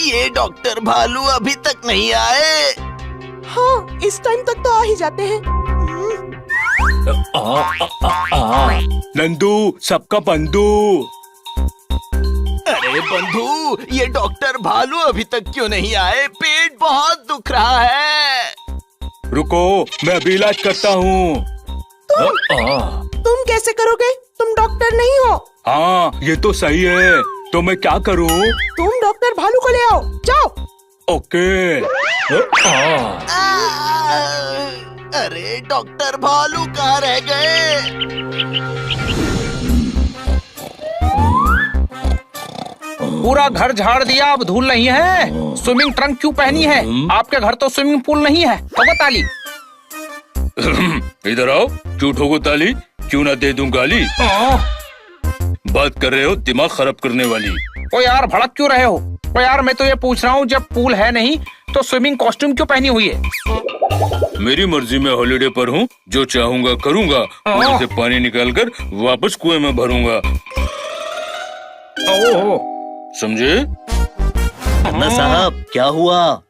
ये डॉक्टर भालू अभी तक नहीं आए। हाँ, इस टाइम तक तो आ ही जाते हैं। नंदू, सबका बंधु। अरे बंधु, ये डॉक्टर भालू अभी तक क्यों नहीं आए? पेट बहुत दुख रहा है। रुको, मैं अभी इलाज करता हूँ। तुम कैसे करोगे? तुम डॉक्टर नहीं हो। हाँ, ये तो सही है। तो मैं क्या करूँ? तुम डॉक्टर भालू को ले आओ, जाओ। ओके। अरे डॉक्टर भालू कहाँ रह गए? पूरा घर झाड़ दिया, अब धूल नहीं है। स्विमिंग ट्रंक क्यों पहनी है? आपके घर तो स्विमिंग पूल नहीं है। ठोको ताली। इधर आओ। क्यों ठोको ताली? क्यों ना दे दूं गाली? बात कर रहे हो दिमाग खराब करने वाली। ओ यार, भड़क क्यों रहे हो? ओ यार, मैं तो ये पूछ रहा हूँ, जब पूल है नहीं तो स्विमिंग कॉस्ट्यूम क्यों पहनी हुई है? मेरी मर्जी में हॉलिडे पर हूँ। जो चाहूंगा करूंगा। कुएं से पानी निकाल कर वापस कुएं में भरूंगा। समझे? अन्ना साहब, क्या हुआ?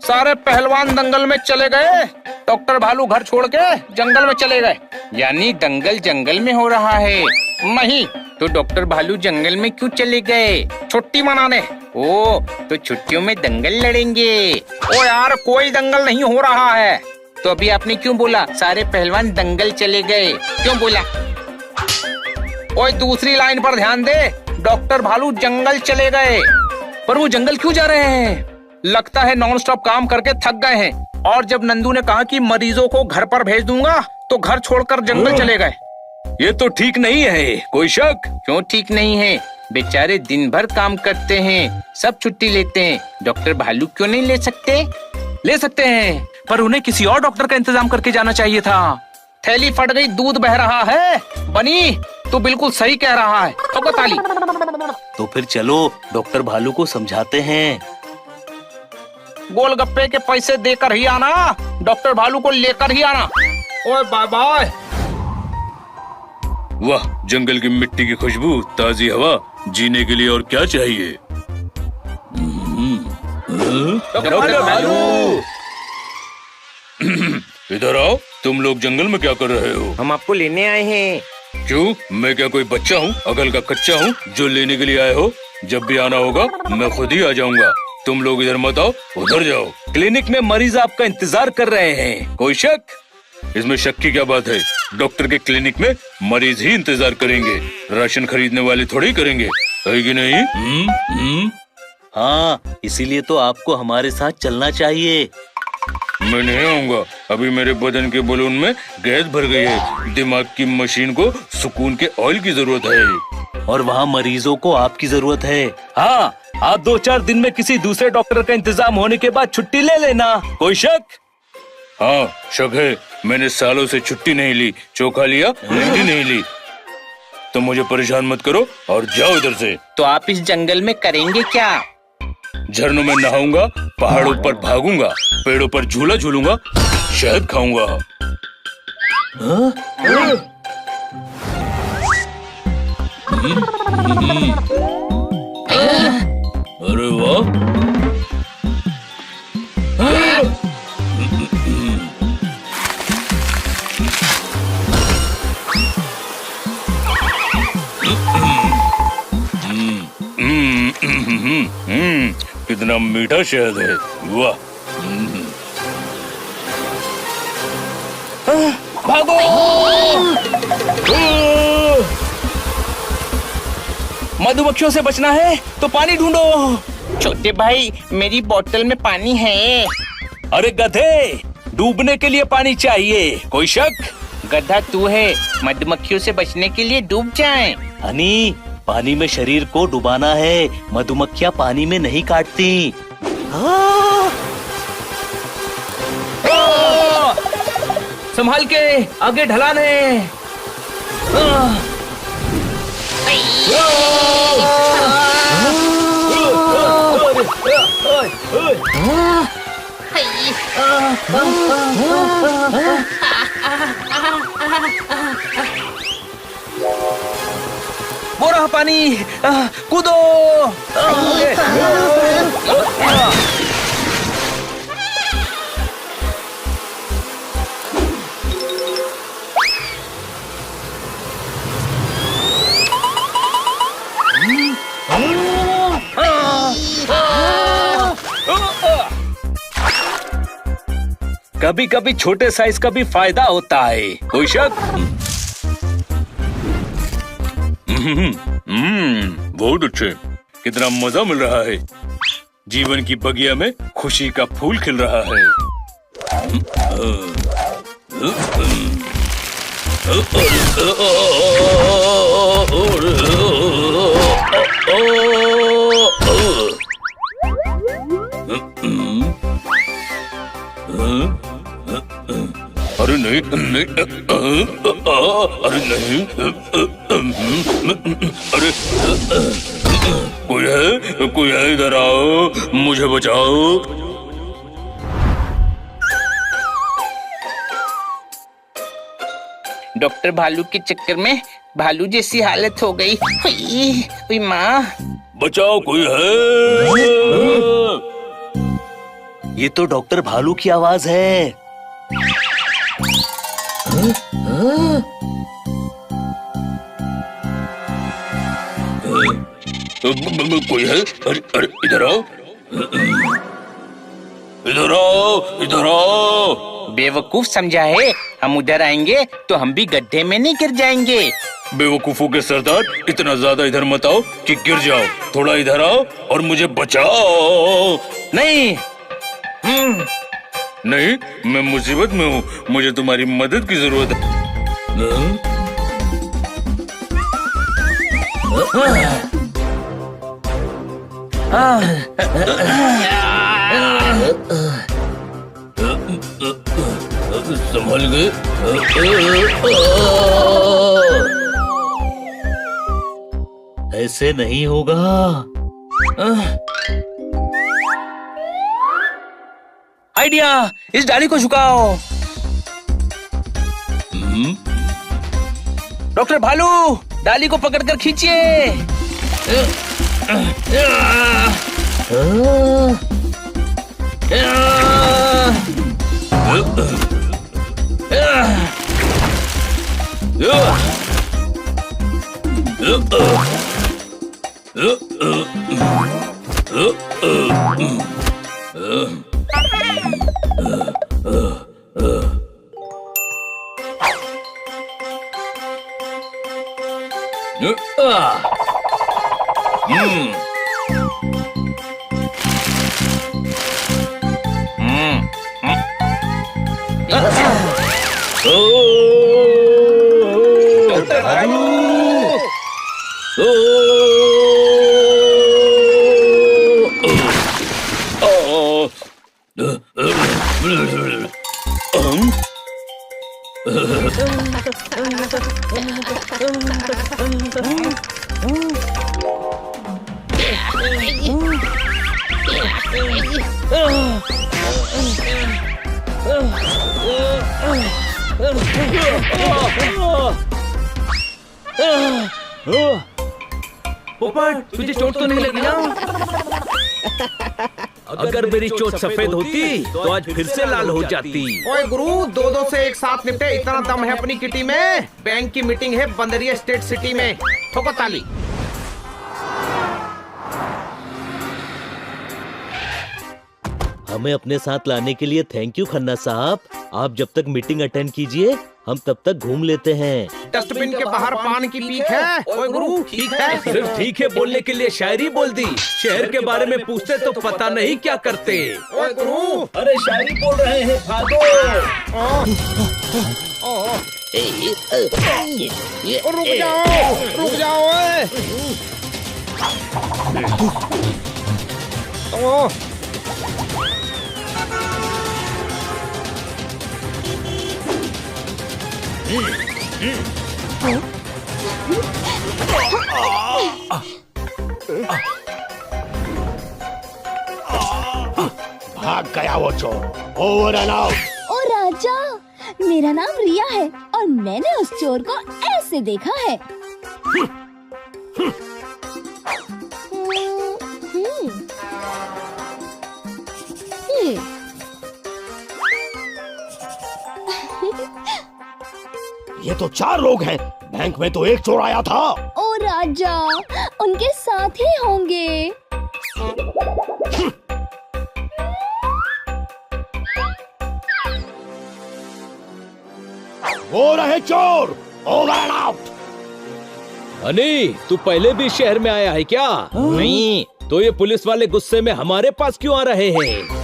सारे पहलवान दंगल में चले गए। डॉक्टर भालू घर छोड़ के जंगल में चले गए। यानी दंगल जंगल में हो रहा है। नहीं तो डॉक्टर भालू जंगल में क्यों चले गए? छुट्टी मनाने। ओ, तो छुट्टियों में दंगल लड़ेंगे। ओ यार, कोई दंगल नहीं हो रहा है। तो अभी आपने क्यों बोला सारे पहलवान दंगल चले गए? क्यों बोला? ओए, दूसरी लाइन पर ध्यान दे। डॉक्टर भालू जंगल चले गए। पर वो जंगल क्यों जा रहे हैं? लगता है नॉन स्टॉप काम करके थक गए हैं। और जब नंदू ने कहा कि मरीजों को घर पर भेज दूंगा, तो घर छोड़कर जंगल चले गए। ये तो ठीक नहीं है। कोई शक? क्यों ठीक नहीं है? बेचारे दिन भर काम करते हैं, सब छुट्टी लेते हैं। डॉक्टर भालू क्यों नहीं ले सकते? ले सकते हैं, पर उन्हें किसी और डॉक्टर का इंतजाम करके जाना चाहिए था। थैली फट गई, दूध बह रहा है। बनी, तू बिल्कुल सही कह रहा है। ठोको ताली। तो फिर चलो डॉक्टर भालू को समझाते हैं। गोलगप्पे के पैसे देकर ही आना, डॉक्टर भालू को लेकर ही आना। ओए बाय बाय। वाह, जंगल की मिट्टी की खुशबू, ताजी हवा, जीने के लिए और क्या चाहिए? डॉक्टर भालू। इधर आओ। तुम लोग जंगल में क्या कर रहे हो? हम आपको लेने आए हैं। क्यों? मैं क्या कोई बच्चा हूँ? अकल का कच्चा हूँ जो लेने के लिए आए हो? जब भी आना होगा मैं खुद ही आ जाऊंगा। तुम लोग इधर मत आओ, उधर जाओ। क्लिनिक में मरीज आपका इंतजार कर रहे हैं। कोई शक? इसमें शक की क्या बात है? डॉक्टर के क्लिनिक में मरीज ही इंतजार करेंगे, राशन खरीदने वाले थोड़ी ही करेंगे, है कि नहीं? हाँ, इसीलिए तो आपको हमारे साथ चलना चाहिए। मैं नहीं आऊंगा। अभी मेरे बदन के बलून में गैस भर गई है। दिमाग की मशीन को सुकून के ऑयल की जरूरत है। और वहाँ मरीजों को आपकी जरूरत है। हाँ, आप 2-4 दिन में किसी दूसरे डॉक्टर का इंतजाम होने के बाद छुट्टी ले लेना। कोई शक? हाँ, शक है। मैंने सालों से छुट्टी नहीं ली, चोखा लिया, लिट्टी नहीं ली। तो मुझे परेशान मत करो और जाओ इधर से। तो आप इस जंगल में करेंगे क्या? झरनों में नहाऊंगा, पहाड़ों पर भागूंगा, पेड़ों पर झूला झूलूंगा, शहद खाऊंगा। अरे वाह! कितना मीठा शहद है। वाह! भागो! मधुमक्खियों से बचना है तो पानी ढूंढो। छोटे भाई, मेरी बोतल में पानी है। अरे गधे, डूबने के लिए पानी चाहिए। कोई शक? गधा तू है, मधुमक्खियों से बचने के लिए डूब जाएं। हनी, पानी में शरीर को डुबाना है, मधुमक्खियाँ पानी में नहीं काटती। संभाल के, आगे ढलान है। वो पानी, कूदो। कभी कभी छोटे साइज का भी फायदा होता है, कोई शक? बहुत अच्छे, कितना मजा मिल रहा है। जीवन की बगिया में खुशी का फूल खिल रहा है। अरे नहीं नहीं, अरे नहीं, अरे कोई है इधर आओ, मुझे बचाओ। डॉक्टर भालू के चक्कर में भालू जैसी हालत हो गई। हुई माँ, बचाओ, कोई है? ये तो डॉक्टर भालू की आवाज है। कोई है? अरे इधर आओ, इधर आओ, इधर आओ। बेवकूफ समझा है, हम उधर आएंगे तो हम भी गड्ढे में नहीं गिर जाएंगे। बेवकूफों के सरदार, इतना ज्यादा इधर मत आओ कि गिर जाओ। थोड़ा इधर आओ और मुझे बचाओ। नहीं, नहीं, मैं मुसीबत में हूँ, मुझे तुम्हारी मदद की जरूरत है। संभल गए। ऐसे नहीं होगा। आइडिया, इस डाली को झुकाओ। डॉक्टर भालू, डाली को पकड़कर खींचिए। पोपट, तुझे चोट तो नहीं लगी ना? अगर मेरी चोट सफेद होती तो आज फिर से लाल हो जाती। ओए गुरु, दो से एक साथ निपटे, इतना दम है अपनी किटी में। बैंक की मीटिंग है बंदरिया स्टेट सिटी में। ठोको ताली। हमें अपने साथ लाने के लिए थैंक यू खन्ना साहब। आप जब तक मीटिंग अटेंड कीजिए, हम तब तक घूम लेते हैं। डस्टबिन के बाहर पान की पीक है। ओए गुरु, ठीक है। सिर्फ ठीक है बोलने के लिए शायरी बोल दी। शहर के बारे में पूछते तो पता नहीं क्या करते। ओए गुरु, अरे शायरी बोल रहे हैं, भागो। रुक जाओ ओए। भाग गया वो चोर। Over and out. ओ राजा, मेरा नाम रिया है और मैंने उस चोर को ऐसे देखा है। ये तो 4 लोग हैं। बैंक में तो एक चोर आया था। ओ राजा, उनके साथ ही होंगे। वो रहे चोर। Over and out. हनी, तू पहले भी शहर में आया है क्या? नहीं। तो ये पुलिस वाले गुस्से में हमारे पास क्यों आ रहे हैं?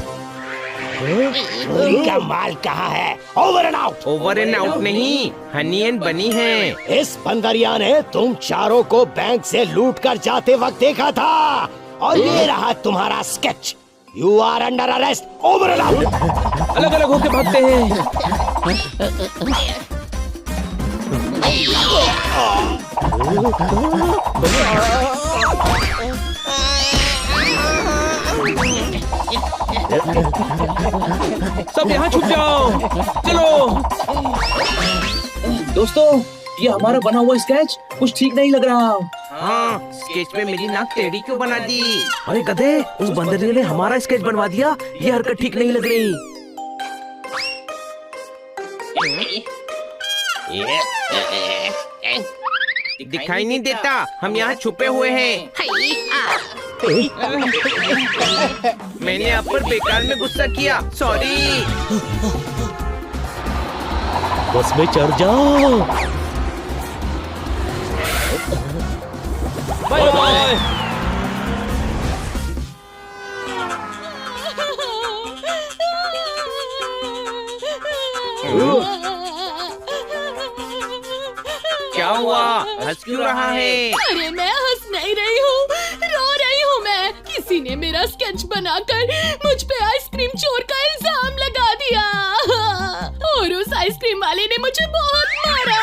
चोरी का माल कहाँ है? Over and out. Over and out नहीं, हनी एंड बनी है। इस बंदरिया ने तुम चारों को बैंक से लूट कर जाते वक्त देखा था, और ये रहा तुम्हारा sketch. You are under arrest. Over and out. अलग अलग होके भागते हैं। सब यहाँ छुप जाओ। चलो दोस्तों, ये हमारा बना हुआ स्केच कुछ ठीक नहीं लग रहा। हाँ, स्केच में मेरी नाक टेढ़ी क्यों बना दी? अरे गधे, उस बंदरिये ने हमारा स्केच बनवा दिया। ये हरकत ठीक नहीं लग रही। दिखाई नहीं देता, हम यहाँ छुपे हुए हैं। मैंने आप पर बेकार में गुस्सा किया, सॉरी। बस में चढ़ जाओ। Bye bye. क्या हुआ? हंस क्यों रहा है? अरे मैं हंस नहीं रही हूँ, रो रही हूँ मैं। किसी ने मेरा स्केच बनाकर मुझ पे आइसक्रीम चोर का इल्जाम लगा दिया, और उस आइसक्रीम वाले ने मुझे बहुत मारा।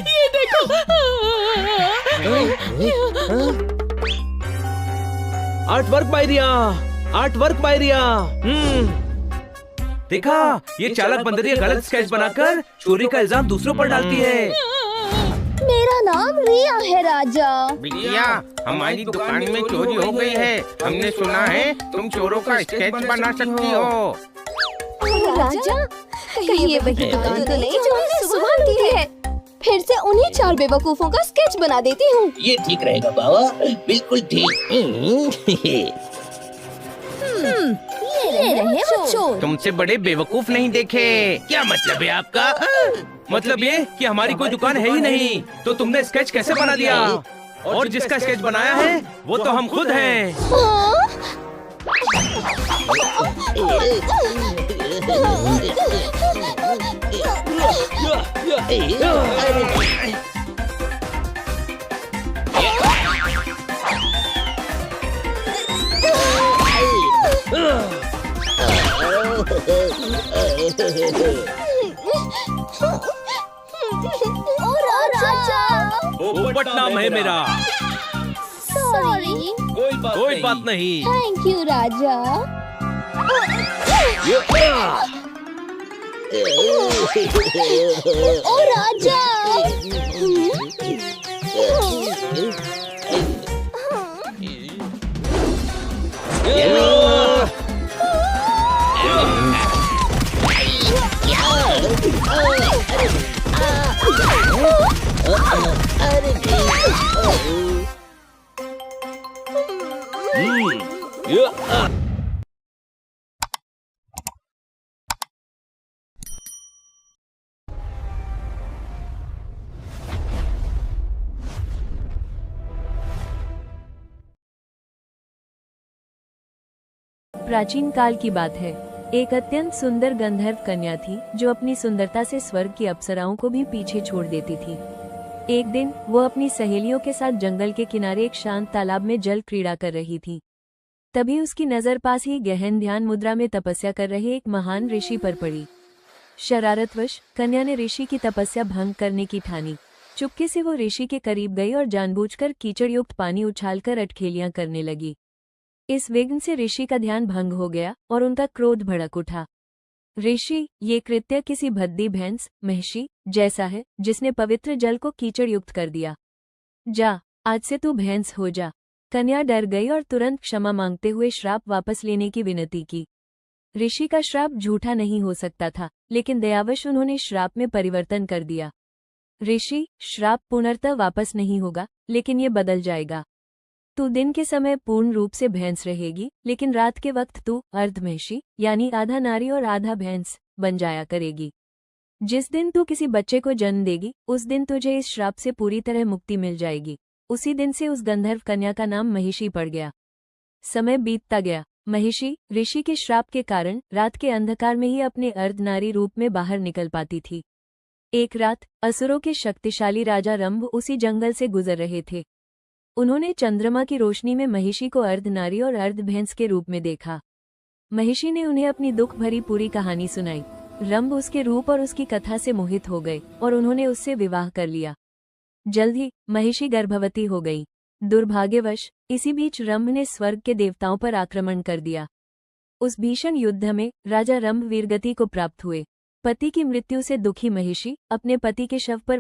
ये देखो। Art work Bairiya, art work Bairiya. देखा, ये चालाक बंदरिया गलत स्केच बनाकर चोरी का इल्जाम दूसरों पर डालती है। मेरा नाम रिया है राजा। बिटिया, हमारी दुकान में चोरी हो गई है। हमने सुना है तुम चोरों का स्केच बना सकती हो। राजा, कहीं ये वही दुकान तो नहीं जो हमने सुबह की है? फिर से उन्हीं 4 बेवकूफों का स्केच बना देती हूँ। ये ठीक रहेगा बाबा, बिल्कुल ठीक। ये रहे वो चोर। तुमसे बड़े बेवकूफ नहीं देखे। क्या मतलब है आपका? मतलब ये कि हमारी कोई दुकान है ही नहीं, तो तुमने स्केच कैसे बना दिया? और जिसका स्केच बनाया है वो तो हम खुद हैं। हाँ? पोपट नाम है मेरा। सॉरी। कोई बात नहीं। थैंक यू राजा। ओ राजा। प्राचीन काल की बात है। एक अत्यंत सुंदर गंधर्व कन्या थी जो अपनी सुंदरता से स्वर्ग की अप्सराओं को भी पीछे छोड़ देती थी। एक दिन वो अपनी सहेलियों के साथ जंगल के किनारे एक शांत तालाब में जल क्रीड़ा कर रही थी। तभी उसकी नजर पास ही गहन ध्यान मुद्रा में तपस्या कर रहे एक महान ऋषि पर पड़ी। शरारतवश कन्या ने ऋषि की तपस्या भंग करने की ठानी। चुपके से वो ऋषि के करीब गई और जानबूझकर कीचड़युक्त पानी उछालकर अटखेलियां करने लगी। इस विघ्न से ऋषि का ध्यान भंग हो गया और उनका क्रोध भड़क उठा। ऋषि, ये कृत्य किसी भद्दी भैंस महिषी जैसा है जिसने पवित्र जल को कीचड़ युक्त कर दिया। जा, आज से तू भैंस हो जा। कन्या डर गई और तुरंत क्षमा मांगते हुए श्राप वापस लेने की विनती की। ऋषि का श्राप झूठा नहीं हो सकता था, लेकिन दयावश उन्होंने श्राप में परिवर्तन कर दिया। ऋषि, श्राप पुनर्तः वापस नहीं होगा, लेकिन ये बदल जाएगा। तू दिन के समय पूर्ण रूप से भैंस रहेगी, लेकिन रात के वक्त तू अर्धमहिषी यानी आधा नारी और आधा भैंस बन जाया करेगी। जिस दिन तू किसी बच्चे को जन्म देगी, उस दिन तुझे इस श्राप से पूरी तरह मुक्ति मिल जाएगी। उसी दिन से उस गंधर्व कन्या का नाम महिषी पड़ गया। समय बीतता गया। महिषी ऋषि के श्राप के कारण रात के अंधकार में ही अपने अर्धनारी रूप में बाहर निकल पाती थी। एक रात असुरों के शक्तिशाली राजा रंभ उसी जंगल से गुजर रहे थे। उन्होंने चंद्रमा की रोशनी में महिषी को अर्धनारी और अर्धभैंस के रूप में देखा। महिषी ने उन्हें अपनी दुख भरी पूरी कहानी सुनाई। रंभ उसके रूप और उसकी कथा से मोहित हो गए और उन्होंने उससे विवाह कर लिया। जल्द ही महिषी गर्भवती हो गई। दुर्भाग्यवश इसी बीच रंभ ने स्वर्ग के देवताओं पर आक्रमण कर दिया। उस भीषण युद्ध में राजा रंभ वीरगति को प्राप्त हुए। पति की मृत्यु से दुखी महिषी अपने पति के शव पर